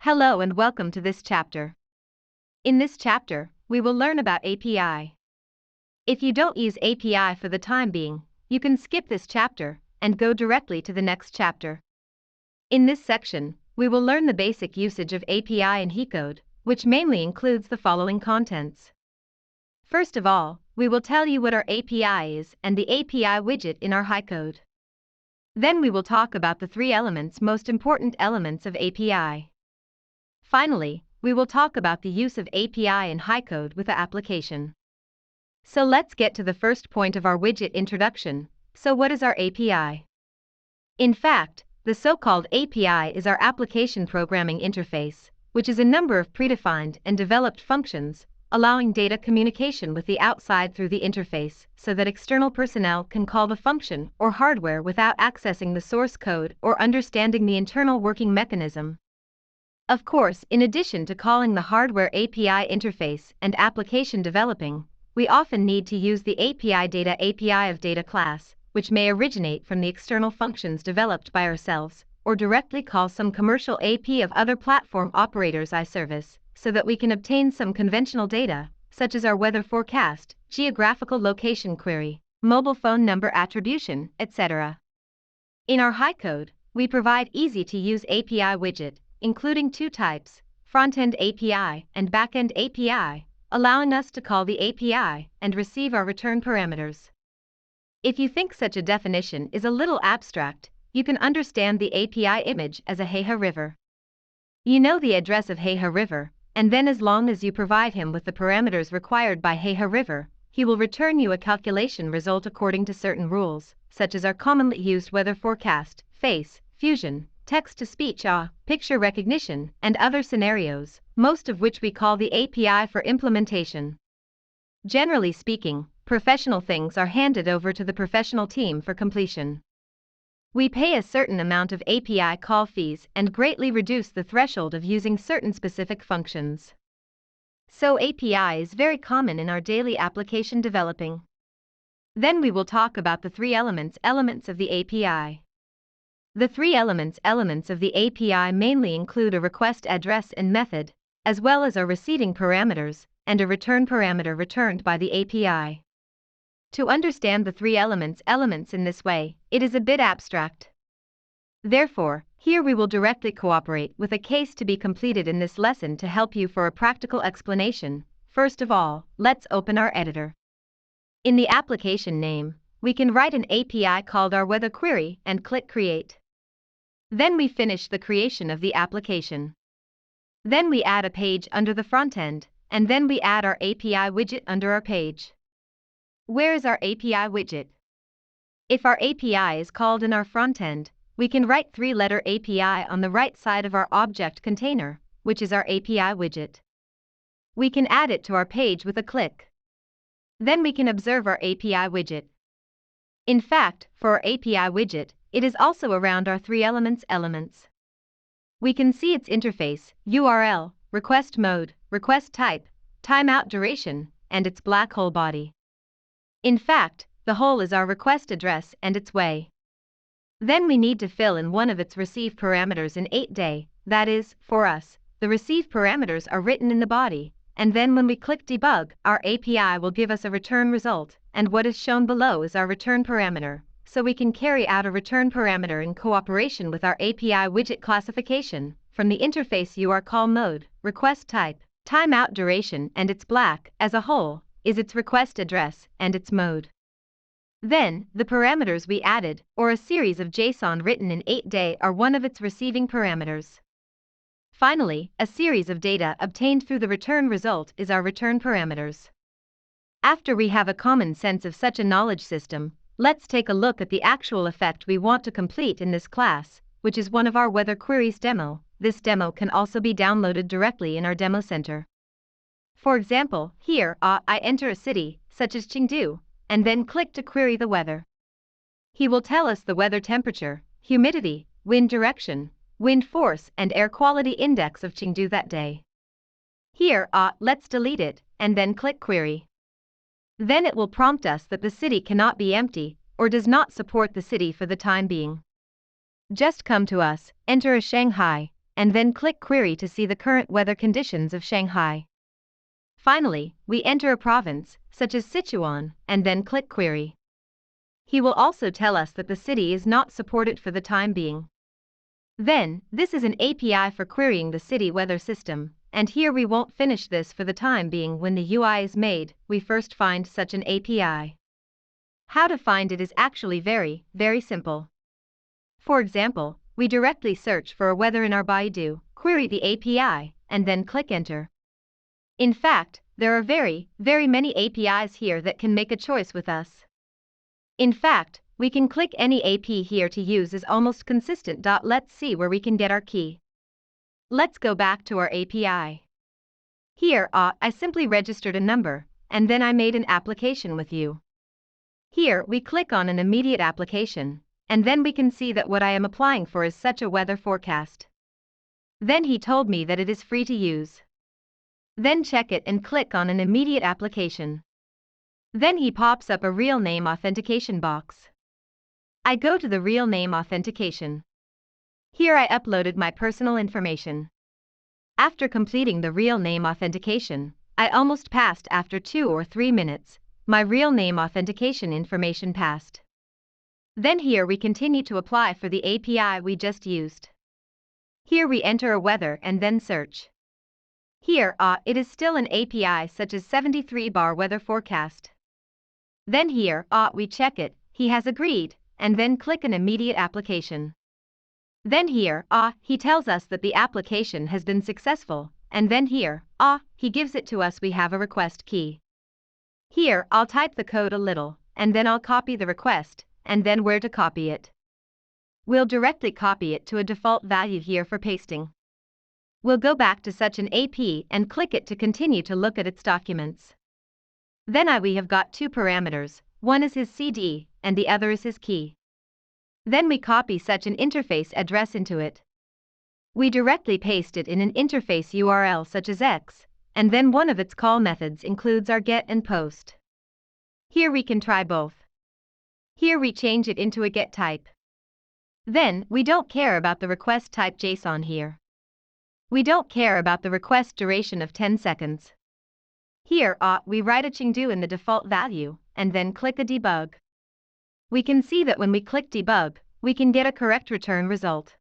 Hello and welcome to this chapter. In this chapter, we will learn about API. If you don't use API for the time being, you can skip this chapter and go directly to the next chapter. In this section, we will learn the basic usage of API in HeCode, which mainly includes the following contents. First of all, we will tell you what our API is and the API widget in our HeCode. Then we will talk about the three most important elements of API. Finally, we will talk about the use of API in HeCode with the application. So let's get to the first point of our widget introduction. So what is our API? In fact, the so-called API is our application programming interface, which is a number of predefined and developed functions, allowing data communication with the outside through the interface so that external personnel can call the function or hardware without accessing the source code or understanding the internal working mechanism. Of course, in addition to calling the hardware API interface and application developing, we often need to use the API data API of data class, which may originate from the external functions developed by ourselves, or directly call some commercial AP of other platform operators iService, so that we can obtain some conventional data, such as our weather forecast, geographical location query, mobile phone number attribution, etc. In our HeCode, we provide easy-to-use API widget, including two types, front-end API and back-end API, allowing us to call the API and receive our return parameters. If you think such a definition is a little abstract, you can understand the API image as a Heiha River. You know the address of Heiha River, and then as long as you provide him with the parameters required by Heiha River, he will return you a calculation result according to certain rules, such as our commonly used weather forecast, face, fusion, text-to-speech, picture recognition, and other scenarios, most of which we call the API for implementation. Generally speaking, professional things are handed over to the professional team for completion. We pay a certain amount of API call fees and greatly reduce the threshold of using certain specific functions. So API is very common in our daily application developing. Then we will talk about the three elements of the API. The three elements of the API mainly include a request address and method, as well as our receiving parameters and a return parameter returned by the API. To understand the three elements in this way, it is a bit abstract. Therefore, here we will directly cooperate with a case to be completed in this lesson to help you for a practical explanation. First of all, let's open our editor. In the application name, we can write an API called our weather query and click Create. Then we finish the creation of the application. Then we add a page under the front end, and then we add our API widget under our page. Where is our API widget? If our API is called in our front end, we can write three-letter API on the right side of our object container, which is our API widget. We can add it to our page with a click. Then we can observe our API widget. In fact, for our API widget, it is also around our three elements. We can see its interface, URL, request mode, request type, timeout duration, and its black hole body. In fact, the whole is our request address and its way. Then we need to fill in one of its receive parameters in 8-day, that is, for us, the receive parameters are written in the body, and then when we click debug, our API will give us a return result, and what is shown below is our return parameter, so we can carry out a return parameter in cooperation with our API widget classification, from the interface URL call mode, request type, timeout duration, and its black, as a whole, is its request address and its mode. Then, the parameters we added, or a series of JSON written in 8-day, are one of its receiving parameters. Finally, a series of data obtained through the return result is our return parameters. After we have a common sense of such a knowledge system, let's take a look at the actual effect we want to complete in this class, which is one of our weather queries demo. This demo can also be downloaded directly in our demo center. For example, here, I enter a city, such as Chengdu, and then click to query the weather. He will tell us the weather temperature, humidity, wind direction, wind force, and air quality index of Chengdu that day. Here, let's delete it, and then click Query. Then it will prompt us that the city cannot be empty, or does not support the city for the time being. Just come to us, enter a Shanghai, and then click Query to see the current weather conditions of Shanghai. Finally, we enter a province, such as Sichuan, and then click Query. He will also tell us that the city is not supported for the time being. Then, this is an API for querying the city weather system, and here we won't finish this for the time being. When the UI is made, we first find such an API. How to find it is actually very, very simple. For example, we directly search for a weather in our Baidu, query the API, and then click Enter. In fact, there are very, very many APIs here that can make a choice with us. In fact, we can click any AP here to use is almost consistent. Let's see where we can get our key. Let's go back to our API. Here, I simply registered a number, and then I made an application with you. Here, we click on an immediate application, and then we can see that what I am applying for is such a weather forecast. Then he told me that it is free to use. Then check it and click on an immediate application. Then he pops up a real name authentication box. I go to the real name authentication. Here I uploaded my personal information. After completing the real name authentication, I almost passed. After 2 or 3 minutes, my real name authentication information passed. Then here we continue to apply for the API we just used. Here we enter a weather and then search. Here, it is still an API such as 73-bar weather forecast. Then here, we check it, he has agreed, and then click an immediate application. Then here, he tells us that the application has been successful, and then here, he gives it to us. We have a request key. Here, I'll type the code a little, and then I'll copy the request, and then where to copy it. We'll directly copy it to a default value here for pasting. We'll go back to such an AP and click it to continue to look at its documents. Then we have got 2 parameters, one is his CD, and the other is his key. Then we copy such an interface address into it. We directly paste it in an interface URL such as X, and then one of its call methods includes our get and post. Here we can try both. Here we change it into a get type. Then, we don't care about the request type JSON here. We don't care about the request duration of 10 seconds. Here, we write a Chengdu in the default value, and then click a debug. We can see that when we click debug, we can get a correct return result.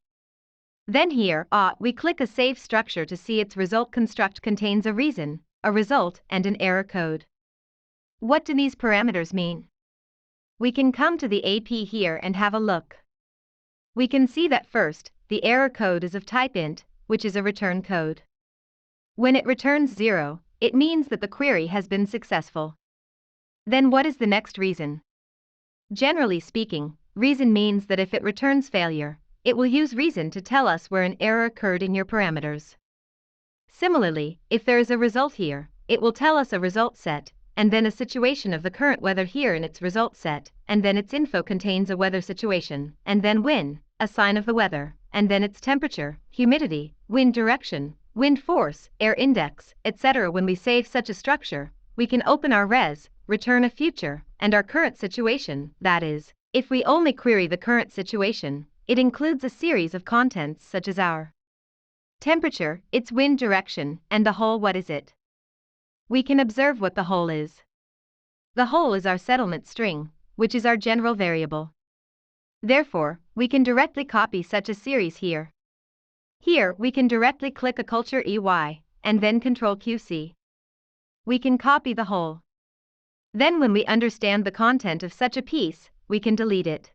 Then here, we click a save structure to see its result. Construct contains a reason, a result, and an error code. What do these parameters mean? We can come to the AP here and have a look. We can see that first, the error code is of type int, which is a return code. When it returns 0, it means that the query has been successful. Then what is the next reason? Generally speaking, reason means that if it returns failure, it will use reason to tell us where an error occurred in your parameters. Similarly, if there is a result here, it will tell us a result set, and then a situation of the current weather here in its result set, and then its info contains a weather situation, and then wind, a sign of the weather, and then its temperature, humidity, wind direction, wind force, air index, etc. When we save such a structure, we can open our res, return a future, and our current situation. That is, if we only query the current situation, it includes a series of contents such as our temperature, its wind direction, and the whole. What is it? We can observe what the whole is. The whole is our settlement string, which is our general variable. Therefore, we can directly copy such a series here. Here, we can directly click a culture EY, and then Ctrl QC. We can copy the whole. Then when we understand the content of such a piece, we can delete it.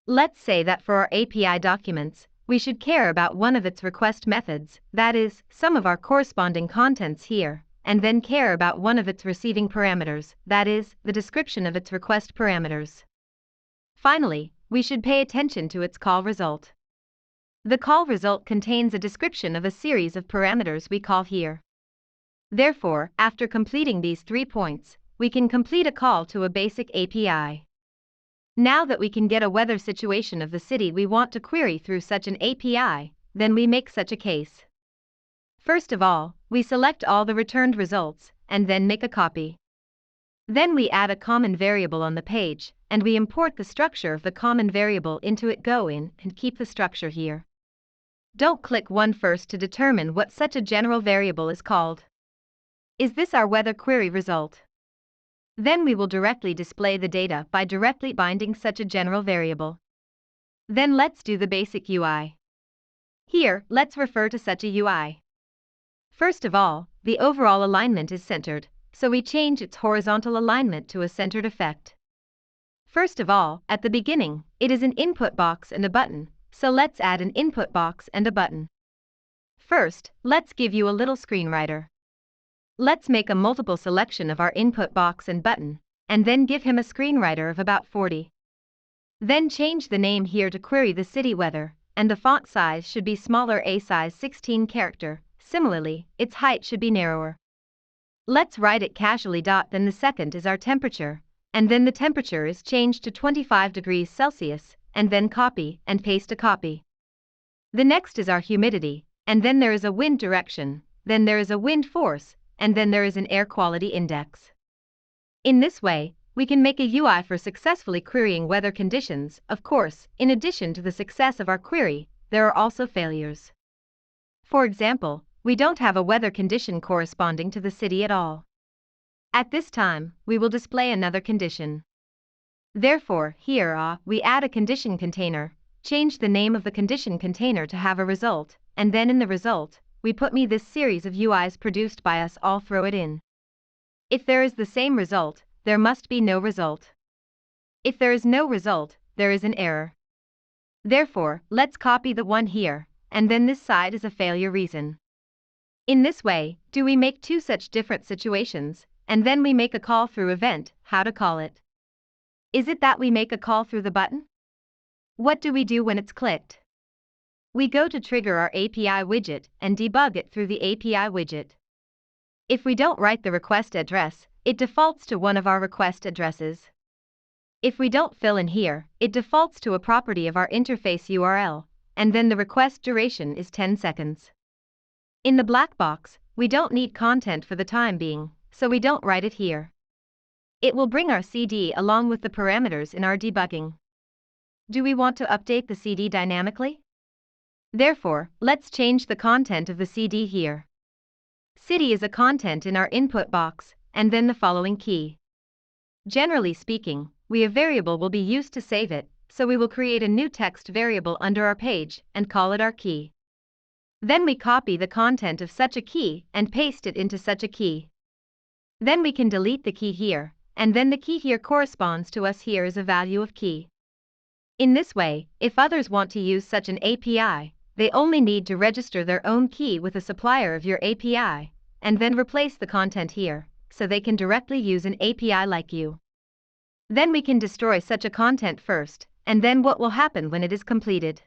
Let's say that for our API documents, we should care about one of its request methods, that is, some of our corresponding contents here, and then care about one of its receiving parameters, that is, the description of its request parameters. Finally, we should pay attention to its call result. The call result contains a description of a series of parameters we call here. Therefore, after completing these 3 points, we can complete a call to a basic API. Now that we can get a weather situation of the city we want to query through such an API, then we make such a case. First of all, we select all the returned results, and then make a copy. Then we add a common variable on the page, and we import the structure of the common variable into it. Go in and keep the structure here. Don't click one first to determine what such a general variable is called. Is this our weather query result? Then we will directly display the data by directly binding such a general variable. Then let's do the basic UI. Here, let's refer to such a UI. First of all, the overall alignment is centered, so we change its horizontal alignment to a centered effect. First of all, at the beginning, it is an input box and a button, so let's add an input box and a button. First, let's give you a little screenwriter. Let's make a multiple selection of our input box and button, and then give him a screenwriter of about 40. Then change the name here to query the city weather, and the font size should be smaller, a size 16 character. Similarly, its height should be narrower. Let's write it casually. Then the second is our temperature, and then the temperature is changed to 25 degrees Celsius, and then copy and paste a copy. The next is our humidity, and then there is a wind direction, then there is a wind force, and then there is an air quality index. In this way, we can make a UI for successfully querying weather conditions. Of course, in addition to the success of our query, there are also failures. For example, we don't have a weather condition corresponding to the city at all. At this time, we will display another condition. Therefore, here we add a condition container, change the name of the condition container to have a result, and then in the result, we put this series of UIs produced by us all, throw it in. If there is the same result, there must be no result. If there is no result, there is an error. Therefore, let's copy the one here, and then this side is a failure reason. In this way, do we make two such different situations, and then we make a call through event. How to call it? Is it that we make a call through the button? What do we do when it's clicked? We go to trigger our API widget and debug it through the API widget. If we don't write the request address, it defaults to one of our request addresses. If we don't fill in here, it defaults to a property of our interface URL, and then the request duration is 10 seconds. In the black box, we don't need content for the time being, so we don't write it here. It will bring our CD along with the parameters in our debugging. Do we want to update the CD dynamically? Therefore, let's change the content of the CD here. City is a content in our input box, and then the following key. Generally speaking, a variable will be used to save it, so we will create a new text variable under our page and call it our key. Then we copy the content of such a key and paste it into such a key. Then we can delete the key here, and then the key here corresponds to us here as a value of key. In this way, if others want to use such an API, they only need to register their own key with a supplier of your API, and then replace the content here, so they can directly use an API like you. Then we can destroy such a content first, and then what will happen when it is completed?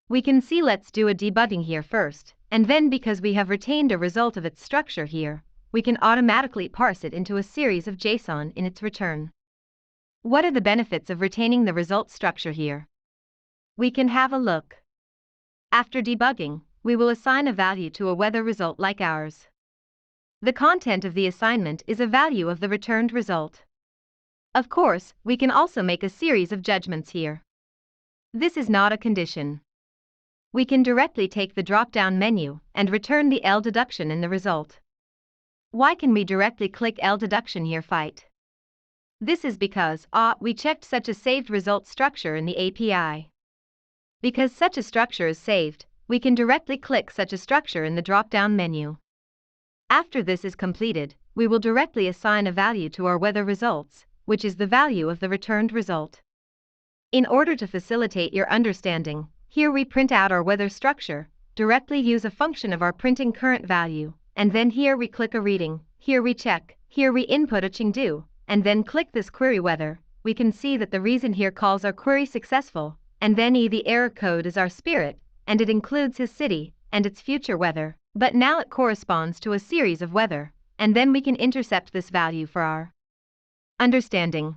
We can see. Let's do a debugging here first, and then because we have retained a result of its structure here, we can automatically parse it into a series of JSON in its return. What are the benefits of retaining the result structure here? We can have a look. After debugging, we will assign a value to a weather result like ours. The content of the assignment is a value of the returned result. Of course, we can also make a series of judgments here. This is not a condition. We can directly take the drop-down menu and return the L deduction in the result. Why can we directly click L deduction here? This is because we checked such a saved result structure in the API. Because such a structure is saved, we can directly click such a structure in the drop-down menu. After this is completed, we will directly assign a value to our weather results, which is the value of the returned result. In order to facilitate your understanding, here we print out our weather structure, directly use a function of our printing current value, and then here we click a reading, here we check, here we input a Chengdu, and then click this query weather. We can see that the reason here calls our query successful, and then the error code is our spirit, and it includes his city and its future weather, but now it corresponds to a series of weather, and then we can intercept this value for our understanding.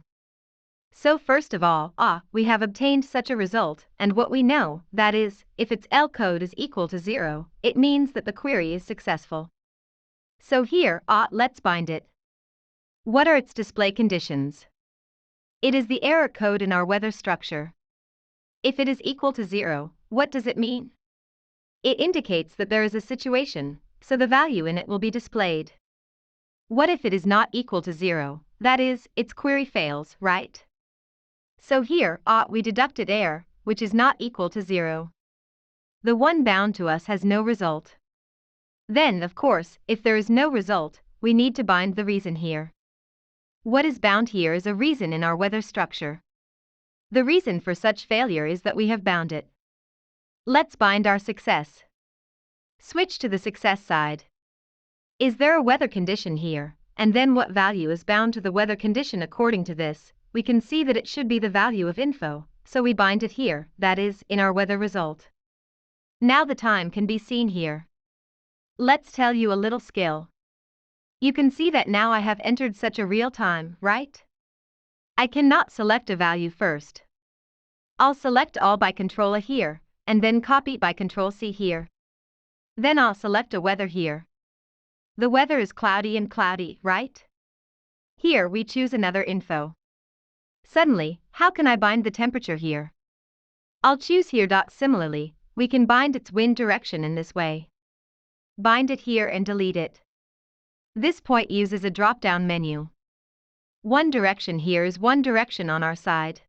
So first of all, we have obtained such a result, and what we know, that is, if its L code is equal to 0, it means that the query is successful. So here, let's bind it. What are its display conditions? It is the error code in our weather structure. If it is equal to 0, what does it mean? It indicates that there is a situation, so the value in it will be displayed. What if it is not equal to 0, that is, its query fails, right? So here, we deducted error, which is not equal to 0. The one bound to us has no result. Then, of course, if there is no result, we need to bind the reason here. What is bound here is a reason in our whether structure. The reason for such failure is that we have bound it. Let's bind our success. Switch to the success side. Is there a weather condition here, and then what value is bound to the weather condition according to this? We can see that it should be the value of info, so we bind it here, that is, in our weather result. Now the time can be seen here. Let's tell you a little skill. You can see that now I have entered such a real time, right? I cannot select a value first. I'll select all by Ctrl A here, and then copy by Ctrl C here. Then I'll select a weather here. The weather is cloudy and cloudy, right? Here we choose another info. Suddenly, how can I bind the temperature here? I'll choose here. Similarly, we can bind its wind direction in this way. Bind it here and delete it. This point uses a drop-down menu. One direction here is one direction on our side.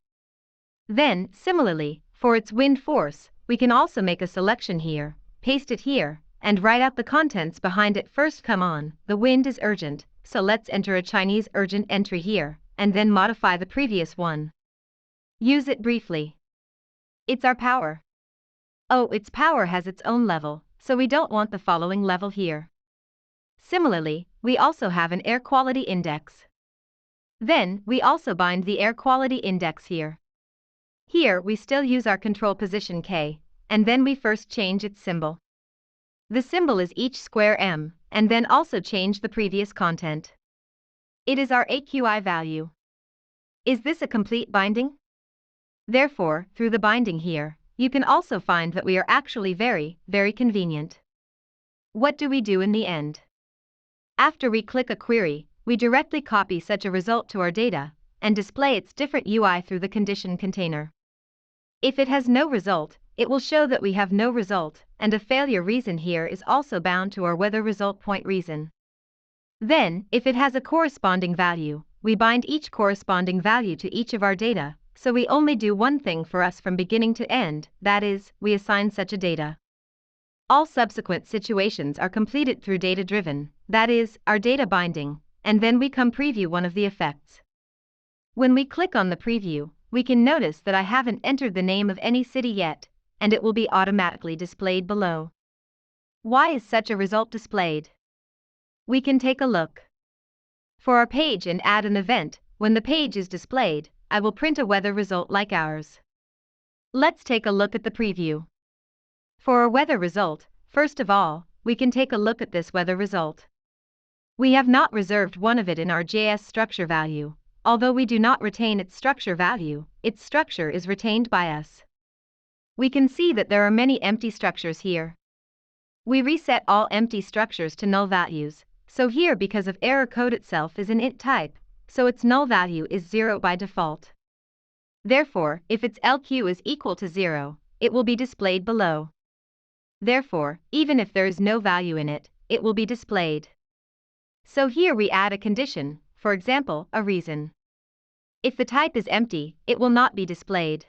Then, similarly, for its wind force, we can also make a selection here, paste it here, and write out the contents behind it. First, come on, the wind is urgent, so let's enter a Chinese urgent entry here, and then modify the previous one. Use it briefly. It's our power. Oh, its power has its own level, so we don't want the following level here. Similarly, we also have an air quality index. Then, we also bind the air quality index here. Here we still use our control position K, and then we first change its symbol. The symbol is each square M, and then also change the previous content. It is our AQI value. Is this a complete binding? Therefore, through the binding here, you can also find that we are actually very, very convenient. What do we do in the end? After we click a query, we directly copy such a result to our data, and display its different UI through the condition container. If it has no result, it will show that we have no result, and a failure reason here is also bound to our weather result point reason. Then, if it has a corresponding value, we bind each corresponding value to each of our data, so we only do one thing for us from beginning to end, that is, we assign such a data. All subsequent situations are completed through data-driven, that is, our data binding, and then we come preview one of the effects. When we click on the preview, we can notice that I haven't entered the name of any city yet, and it will be automatically displayed below. Why is such a result displayed? We can take a look. For our page and add an event, when the page is displayed, I will print a weather result like ours. Let's take a look at the preview. For our weather result, first of all, we can take a look at this weather result. We have not reserved one of it in our JS structure value. Although we do not retain its structure value, its structure is retained by us. We can see that there are many empty structures here. We reset all empty structures to null values, so here because of error code itself is an int type, so its null value is 0 by default. Therefore, if its LQ is equal to 0, it will be displayed below. Therefore, even if there is no value in it, it will be displayed. So here we add a condition, for example, a reason. If the type is empty, it will not be displayed.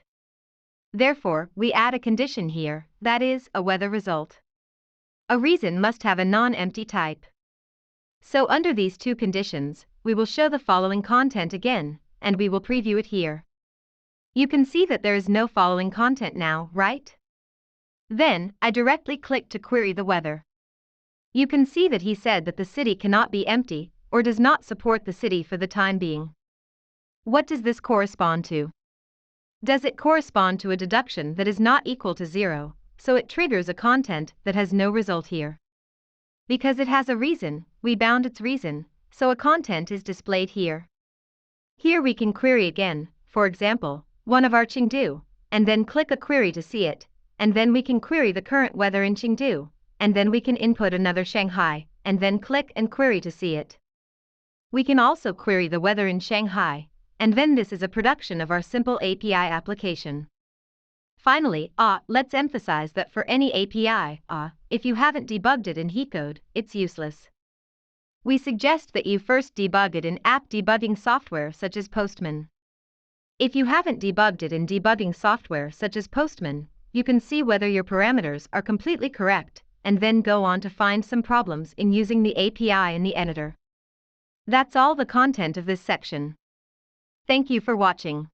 Therefore, we add a condition here, that is, a weather result. A reason must have a non-empty type. So under these two conditions, we will show the following content again, and we will preview it here. You can see that there is no following content now, right? Then, I directly click to query the weather. You can see that he said that the city cannot be empty, or does not support the city for the time being. What does this correspond to? Does it correspond to a deduction that is not equal to 0, so it triggers a content that has no result here? Because it has a reason, we bound its reason, so a content is displayed here. Here we can query again, for example, one of our Chengdu, and then click a query to see it, and then we can query the current weather in Chengdu, and then we can input another Shanghai, and then click and query to see it. We can also query the weather in Shanghai, and then this is a production of our simple API application. Finally, let's emphasize that for any API, if you haven't debugged it in HeatCode, it's useless. We suggest that you first debug it in app debugging software such as Postman. If you haven't debugged it in debugging software such as Postman, you can see whether your parameters are completely correct, and then go on to find some problems in using the API in the editor. That's all the content of this section. Thank you for watching.